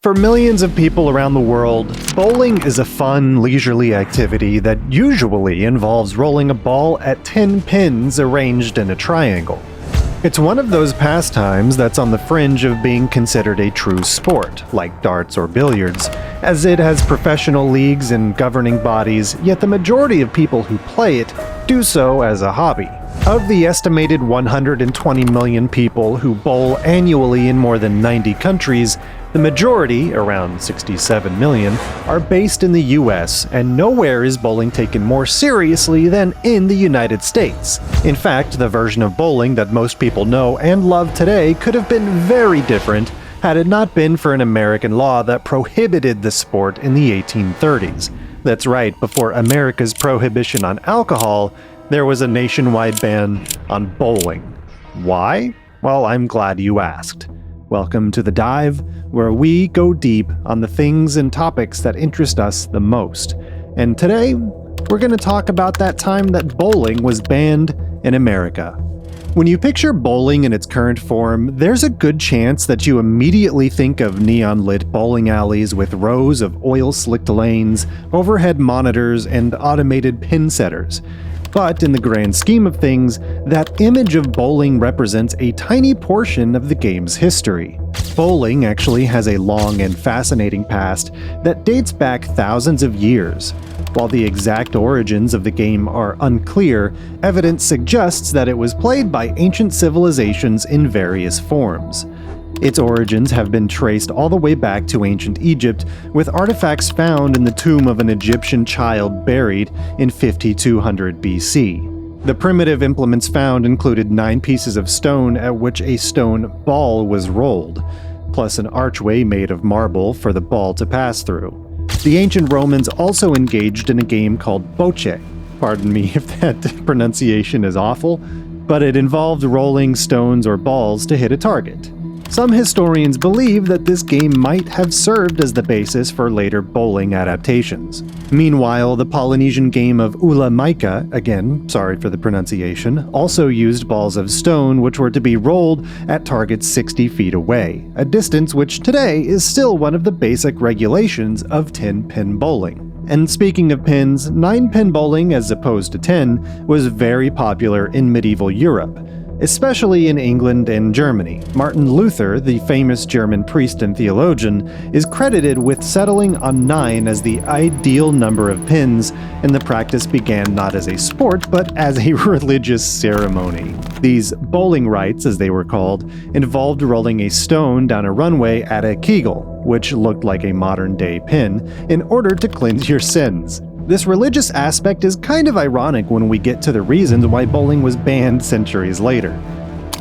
For millions of people around the world, bowling is a fun, leisurely activity that usually involves rolling a ball at 10 pins arranged in a triangle. It's one of those pastimes that's on the fringe of being considered a true sport, like darts or billiards, as it has professional leagues and governing bodies, yet the majority of people who play it do so as a hobby. Of the estimated 120 million people who bowl annually in more than 90 countries, the majority, around 67 million, are based in the US, and nowhere is bowling taken more seriously than in the United States. In fact, the version of bowling that most people know and love today could have been very different had it not been for an American law that prohibited the sport in the 1830s. That's right, before America's prohibition on alcohol, there was a nationwide ban on bowling. Why? Well, I'm glad you asked. Welcome to The Dive, where we go deep on the things and topics that interest us the most. And today, we're going to talk about that time that bowling was banned in America. When you picture bowling in its current form, there's a good chance that you immediately think of neon-lit bowling alleys with rows of oil-slicked lanes, overhead monitors, and automated pin setters. But in the grand scheme of things, that image of bowling represents a tiny portion of the game's history. Bowling actually has a long and fascinating past that dates back thousands of years. While the exact origins of the game are unclear, evidence suggests that it was played by ancient civilizations in various forms. Its origins have been traced all the way back to ancient Egypt, with artifacts found in the tomb of an Egyptian child buried in 5200 BC. The primitive implements found included 9 pieces of stone at which a stone ball was rolled, plus an archway made of marble for the ball to pass through. The ancient Romans also engaged in a game called bocce. Pardon me if that pronunciation is awful, but it involved rolling stones or balls to hit a target. Some historians believe that this game might have served as the basis for later bowling adaptations. Meanwhile, the Polynesian game of ula maika, again, sorry for the pronunciation, also used balls of stone which were to be rolled at targets 60 feet away, a distance which today is still one of the basic regulations of 10-pin bowling. And speaking of pins, 9-pin bowling, as opposed to 10, was very popular in medieval Europe, especially in England and Germany. Martin Luther, the famous German priest and theologian, is credited with settling on 9 as the ideal number of pins, and the practice began not as a sport, but as a religious ceremony. These bowling rites, as they were called, involved rolling a stone down a runway at a kegel, which looked like a modern-day pin, in order to cleanse your sins. This religious aspect is kind of ironic when we get to the reasons why bowling was banned centuries later.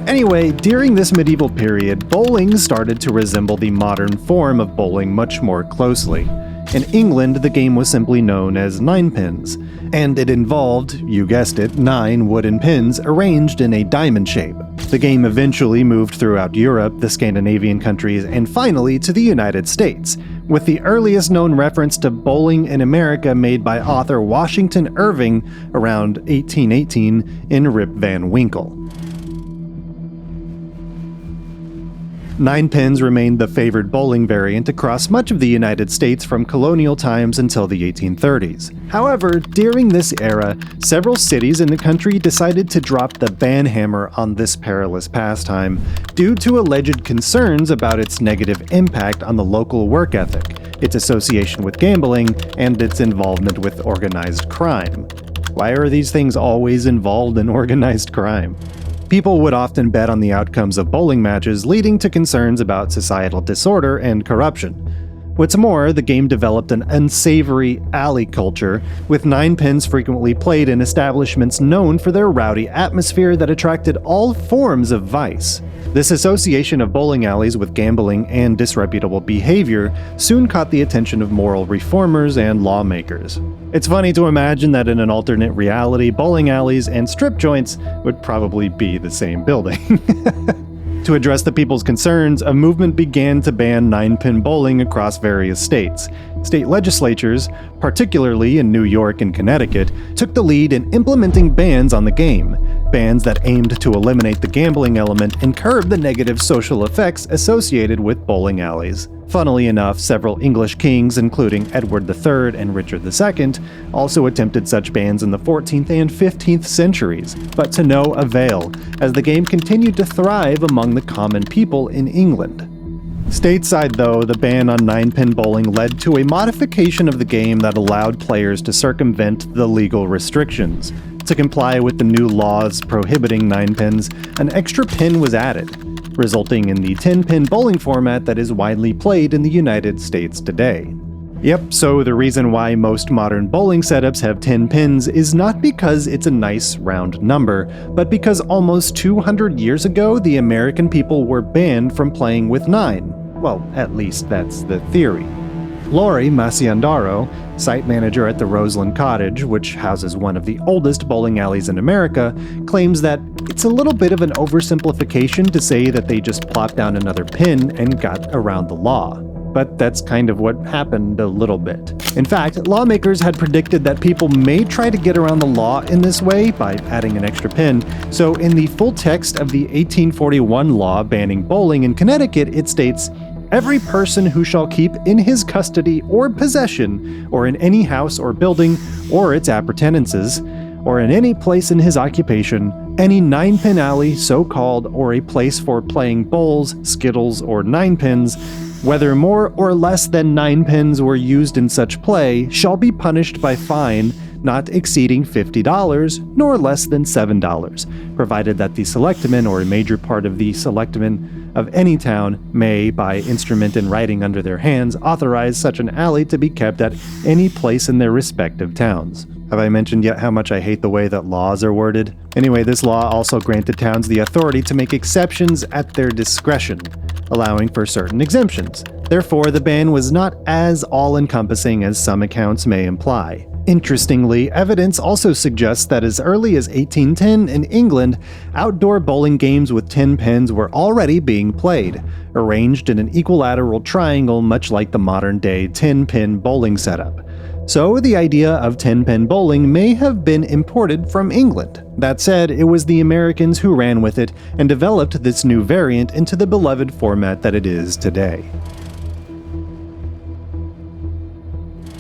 Anyway, during this medieval period, bowling started to resemble the modern form of bowling much more closely. In England, the game was simply known as 9-pins, and it involved, you guessed it, 9 wooden pins arranged in a diamond shape. The game eventually moved throughout Europe, the Scandinavian countries, and finally to the United States, with the earliest known reference to bowling in America made by author Washington Irving around 1818 in Rip Van Winkle. 9 pins remained the favored bowling variant across much of the United States from colonial times until the 1830s. However, during this era, several cities in the country decided to drop the ban hammer on this perilous pastime due to alleged concerns about its negative impact on the local work ethic, its association with gambling, and its involvement with organized crime. Why are these things always involved in organized crime? People would often bet on the outcomes of bowling matches, leading to concerns about societal disorder and corruption. What's more, the game developed an unsavory alley culture, with 9 pins frequently played in establishments known for their rowdy atmosphere that attracted all forms of vice. This association of bowling alleys with gambling and disreputable behavior soon caught the attention of moral reformers and lawmakers. It's funny to imagine that in an alternate reality, bowling alleys and strip joints would probably be the same building. To address the people's concerns, a movement began to ban 9-pin bowling across various states. State legislatures, particularly in New York and Connecticut, took the lead in implementing bans on the game, bans that aimed to eliminate the gambling element and curb the negative social effects associated with bowling alleys. Funnily enough, several English kings, including Edward III and Richard II, also attempted such bans in the 14th and 15th centuries, but to no avail, as the game continued to thrive among the common people in England. Stateside, though, the ban on 9-pin bowling led to a modification of the game that allowed players to circumvent the legal restrictions. To comply with the new laws prohibiting 9 pins, an extra pin was added, resulting in the 10-pin bowling format that is widely played in the United States today. Yep, so the reason why most modern bowling setups have 10 pins is not because it's a nice round number, but because almost 200 years ago the American people were banned from playing with 9. Well, at least that's the theory. Lori Masiandaro, site manager at the Roseland Cottage, which houses one of the oldest bowling alleys in America, claims that it's a little bit of an oversimplification to say that they just plopped down another pin and got around the law. But that's kind of what happened a little bit. In fact, lawmakers had predicted that people may try to get around the law in this way by adding an extra pin, so in the full text of the 1841 law banning bowling in Connecticut, it states, "Every person who shall keep in his custody or possession, or in any house or building, or its appurtenances, or in any place in his occupation, any 9-pin alley so called, or a place for playing bowls, skittles, or 9 pins, whether more or less than 9 pins were used in such play, shall be punished by fine not exceeding $50, nor less than $7, provided that the selectmen or a major part of the selectmen of any town may, by instrument in writing under their hands, authorize such an alley to be kept at any place in their respective towns." Have I mentioned yet how much I hate the way that laws are worded? Anyway, this law also granted towns the authority to make exceptions at their discretion, allowing for certain exemptions. Therefore, the ban was not as all-encompassing as some accounts may imply. Interestingly, evidence also suggests that as early as 1810 in England, outdoor bowling games with 10 pins were already being played, arranged in an equilateral triangle much like the modern-day 10-pin bowling setup. So the idea of 10-pin bowling may have been imported from England. That said, it was the Americans who ran with it and developed this new variant into the beloved format that it is today.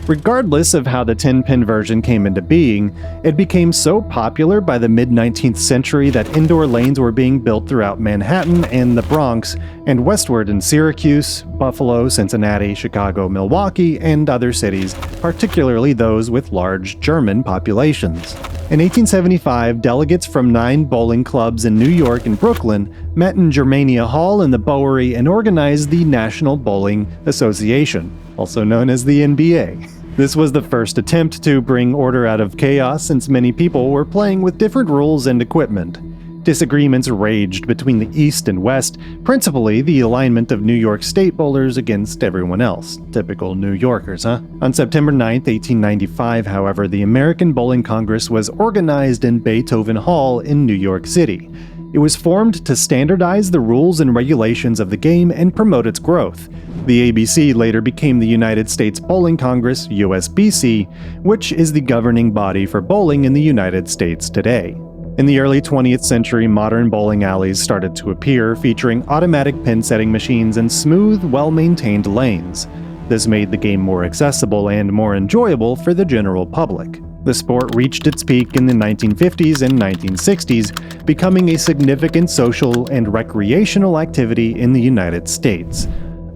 Regardless of how the 10-pin version came into being, it became so popular by the mid-19th century that indoor lanes were being built throughout Manhattan and the Bronx, and westward in Syracuse, Buffalo, Cincinnati, Chicago, Milwaukee, and other cities, particularly those with large German populations. In 1875, delegates from 9 bowling clubs in New York and Brooklyn met in Germania Hall in the Bowery and organized the National Bowling Association, also known as the NBA. This was the first attempt to bring order out of chaos since many people were playing with different rules and equipment. Disagreements raged between the East and West, principally the alignment of New York State bowlers against everyone else. Typical New Yorkers, huh? On September 9, 1895, however, the American Bowling Congress was organized in Beethoven Hall in New York City. It was formed to standardize the rules and regulations of the game and promote its growth. The ABC later became the United States Bowling Congress, USBC, which is the governing body for bowling in the United States today. In the early 20th century, modern bowling alleys started to appear, featuring automatic pin setting machines and smooth, well-maintained lanes. This made the game more accessible and more enjoyable for the general public. The sport reached its peak in the 1950s and 1960s, becoming a significant social and recreational activity in the United States.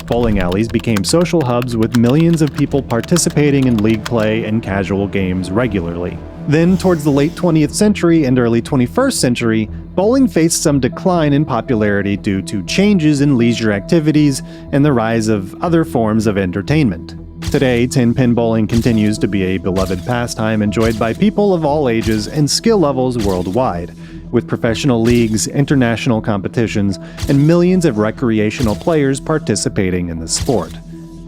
Bowling alleys became social hubs with millions of people participating in league play and casual games regularly. Then, towards the late 20th century and early 21st century, bowling faced some decline in popularity due to changes in leisure activities and the rise of other forms of entertainment. Today, 10-pin bowling continues to be a beloved pastime enjoyed by people of all ages and skill levels worldwide, with professional leagues, international competitions, and millions of recreational players participating in the sport.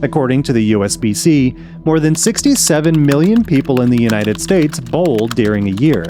According to the USBC, more than 67 million people in the United States bowl during a year,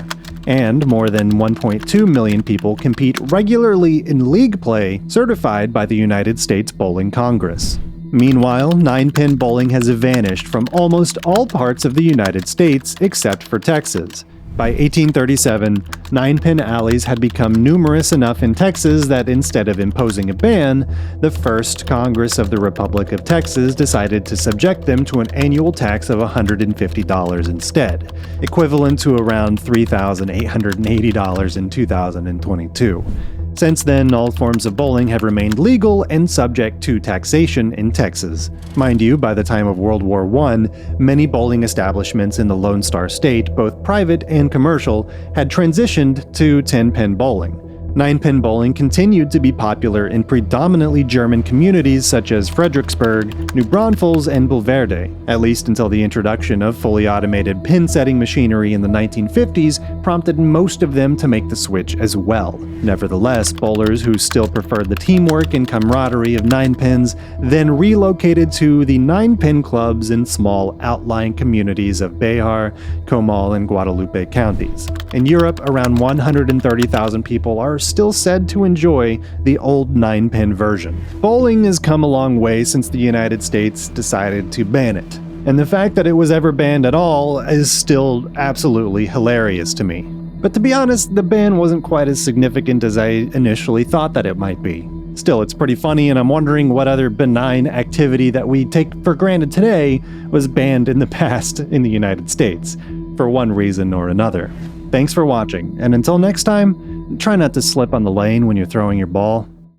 and more than 1.2 million people compete regularly in league play certified by the United States Bowling Congress. Meanwhile, 9-pin bowling has vanished from almost all parts of the United States except for Texas. By 1837, nine-pin alleys had become numerous enough in Texas that instead of imposing a ban, the First Congress of the Republic of Texas decided to subject them to an annual tax of $150 instead, equivalent to around $3,880 in 2022. Since then, all forms of bowling have remained legal and subject to taxation in Texas. Mind you, by the time of World War I, many bowling establishments in the Lone Star State, both private and commercial, had transitioned to 10-pin bowling. Nine-pin bowling continued to be popular in predominantly German communities such as Fredericksburg, New Braunfels, and Bulverde, at least until the introduction of fully automated pin-setting machinery in the 1950s prompted most of them to make the switch as well. Nevertheless, bowlers who still preferred the teamwork and camaraderie of nine pins then relocated to the nine-pin clubs in small outlying communities of Béjar, Comal, and Guadalupe counties. In Europe, around 130,000 people are still said to enjoy the old nine-pin version. Bowling has come a long way since the United States decided to ban it, and the fact that it was ever banned at all is still absolutely hilarious to me. But to be honest, the ban wasn't quite as significant as I initially thought that it might be. Still, it's pretty funny, and I'm wondering what other benign activity that we take for granted today was banned in the past in the United States, for one reason or another. Thanks for watching, and until next time, try not to slip on the lane when you're throwing your ball.